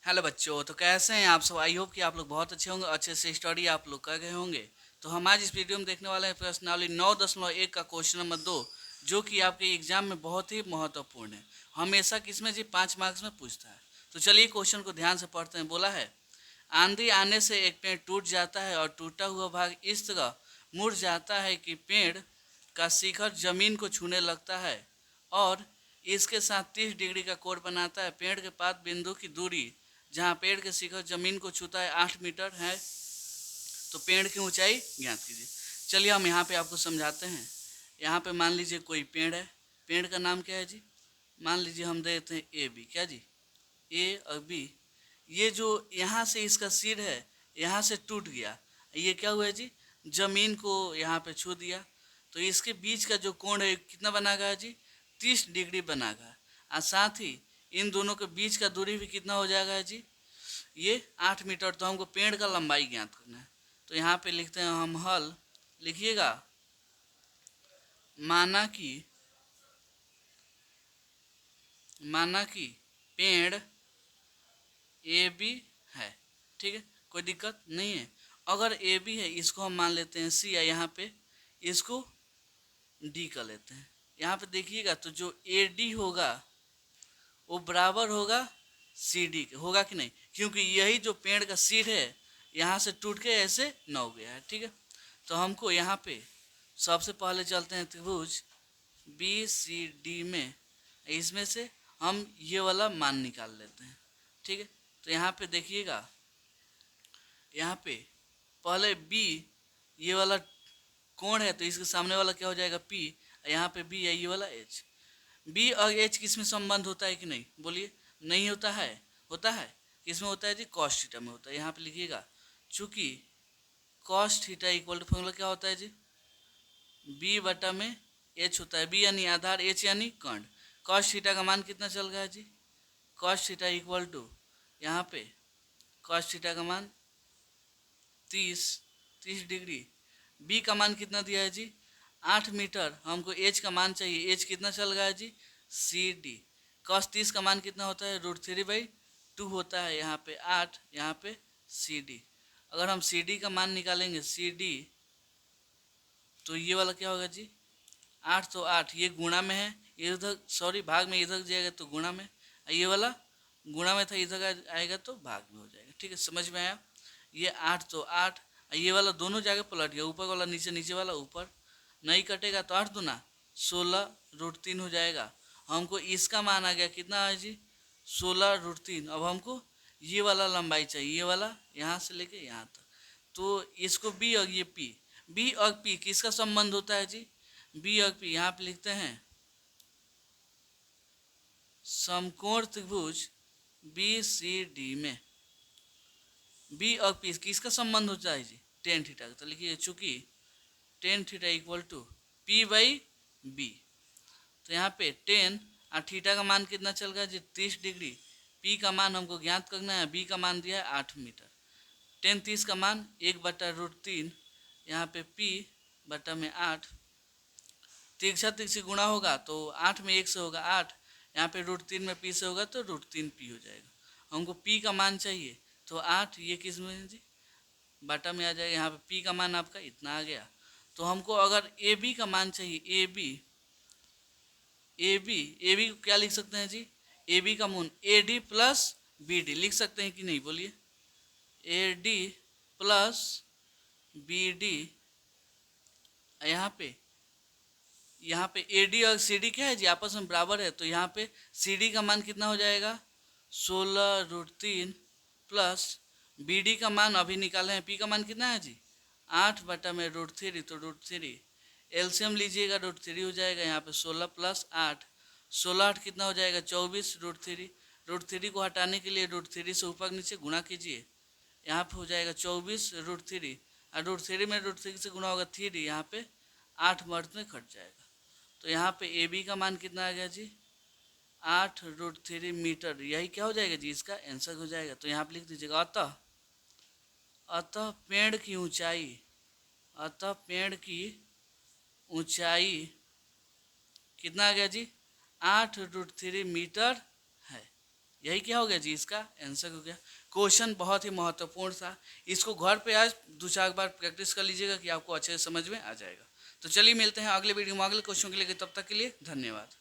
Hello बच्चों, तो कैसे हैं आप सब। आई होप कि आप लोग बहुत अच्छे होंगे, अच्छे से स्टडी आप लोग कर गए होंगे। तो हम आज इस वीडियो में देखने वाले हैं प्रश्नावली 9.1 का क्वेश्चन नंबर 2, जो कि आपके एग्जाम में बहुत ही महत्वपूर्ण है। हमेशा किसमें जी 5 मार्क्स में पूछता है। तो चलिए क्वेश्चन को ध्यान से पढ़ते हैं। बोला है, आंधी आने से एक पेड़ टूट जाता है और टूटा हुआ भाग इस तरह मुड़ जाता है कि पेड़ का शिखर जमीन को छूने लगता है और इसके साथ 30 डिग्री का कोण बनाता है। पेड़ के पात बिंदु की दूरी जहाँ पेड़ के शिखर जमीन को छूता है 8 मीटर है। तो पेड़ की ऊंचाई ज्ञात कीजिए। चलिए हम यहाँ पे आपको समझाते हैं। यहाँ पे मान लीजिए कोई पेड़ है। पेड़ का नाम क्या है जी? मान लीजिए हम दे देते हैं ए बी। क्या जी? ए और बी। ये जो यहाँ से इसका सिर है, यहाँ से टूट गया। ये क्या हुआ है जी? जमीन को यहाँ पे छू दिया। तो इसके बीच का जो कोण है कितना बना गया जी? 30 डिग्री बना गया। और साथ ही इन दोनों के बीच का दूरी भी कितना हो जाएगा जी? ये 8 मीटर। तो हमको पेड़ का लंबाई ज्ञात करना है। तो यहाँ पे लिखते हैं हम हल। लिखिएगा, माना कि पेड़ ए बी है। ठीक है, कोई दिक्कत नहीं है। अगर ए बी है, इसको हम मान लेते हैं सी, या यहाँ पे इसको डी कर लेते हैं। यहाँ पे देखिएगा तो जो ए डी होगा वो बराबर होगा सी डी के, होगा कि नहीं? क्योंकि यही जो पेड़ का सिर है यहाँ से टूट के ऐसे न हो गया है। ठीक है, तो हमको यहाँ पे सबसे पहले चलते हैं त्रिभुज बी सी डी में। इसमें से हम ये वाला मान निकाल लेते हैं। ठीक है, तो यहाँ पे देखिएगा, यहाँ पे पहले बी, ये वाला कोण है तो इसके सामने वाला क्या हो जाएगा? पी। यहाँ पे बी है, ये वाला एच। बी और एच किस में संबंध होता है कि नहीं? बोलिए। नहीं होता है। होता है किस में होता है जी? कॉस थीटा में होता है। यहाँ पे लिखिएगा, चूंकि cos theta equal to formula क्या होता है जी? बी बटा में एच होता है। बी यानी आधार, एच यानी कर्ण। कॉस थीटा का मान कितना चल गया है जी? कॉस थीटा इक्वल टू, यहाँ पे कॉस थीटा का मान 30 डिग्री। बी का मान कितना दिया है जी? 8 मीटर। हमको एच का मान चाहिए। एच कितना चल गया है जी? C D. कॉस 30 का मान कितना होता है? √3/2 होता है। यहाँ पे 8, यहाँ पे सी डी। अगर हम सी डी का मान निकालेंगे, सी डी, तो ये वाला क्या होगा जी? 8 तो 8, ये गुणा में है, इधर सॉरी भाग में, इधर जाएगा तो गुणा में। ये वाला गुणा में था, इधर आएगा तो भाग में हो जाएगा। ठीक है, समझ में आया? ये 8 तो 8, ये वाला दोनों जाके पलट गया, ऊपर वाला नीचे, नीचे वाला ऊपर। नहीं कटेगा तो 8 दूना 16√3 हो जाएगा। हमको इसका मान आ गया कितना है जी? 16√3। अब हमको ये वाला लंबाई चाहिए, ये वाला यहाँ से लेके यहाँ तक। तो इसको बी और ये पी, बी और पी किसका संबंध होता है जी? बी और पी। यहाँ पे लिखते हैं समकोण त्रिभुज बी सी डी में बी और पी किसका संबंध होता है जी? टेन थीटा का। तो लिखिए, चूंकि tan theta equal to P by B. तो यहाँ पे टेन और थीटा का मान कितना चल गया जी? 30 डिग्री। पी का मान हमको ज्ञात करना है। बी का मान दिया है 8 मीटर। टेन 30 का मान 1/√3। यहाँ पे पी बटा में 8। तिरछा तिरछी गुणा होगा तो 8 में 1 से होगा 8। यहाँ पे √3 में पी से होगा तो √3 पी हो जाएगा। हमको पी का मान चाहिए, तो 8 ये किस में है जी? बटा में आ जाएगा। यहाँ पे पी का मान आपका इतना आ गया। तो हमको अगर ए बी का मान चाहिए, ए बी, ए बी को क्या लिख सकते हैं जी? ए बी का मान A D plus B D लिख सकते हैं कि नहीं? बोलिए। A D plus B D. यहाँ पे ए डी और सी डी क्या है जी? आपस में बराबर है। तो यहाँ पे सी डी का मान कितना हो जाएगा? 16√3 प्लस बी डी का मान अभी निकाले हैं। पी का मान कितना है जी? 8 बटा में √3। तो √3 एलसीएम लीजिएगा, √3 हो जाएगा। यहाँ पे 16 प्लस 8, 16 8 कितना हो जाएगा? 24 √3। √3 को हटाने के लिए √3 से ऊपर नीचे गुणा कीजिए। यहाँ पे हो जाएगा 24 √3, और √3 में √3 से गुणा होगा 3, यहाँ पे 8 मर्द में कट जाएगा। तो यहाँ पे ए बी का मान कितना आ गया जी? 8√3 मीटर। यही क्या हो जाएगा जी? इसका आंसर हो जाएगा। तो यहाँ पे लिख दीजिएगा, अतः अतः पेड़ की ऊंचाई, अतः पेड़ की ऊंचाई कितना आ गया जी? 8√3 मीटर है। यही क्या हो गया जी, इसका आंसर हो गया। क्वेश्चन बहुत ही महत्वपूर्ण था, इसको घर पे आज 2-4 बार प्रैक्टिस कर लीजिएगा कि आपको अच्छे से समझ में आ जाएगा। तो चलिए मिलते हैं अगले वीडियो में अगले क्वेश्चन के लिए, तब तक के लिए धन्यवाद।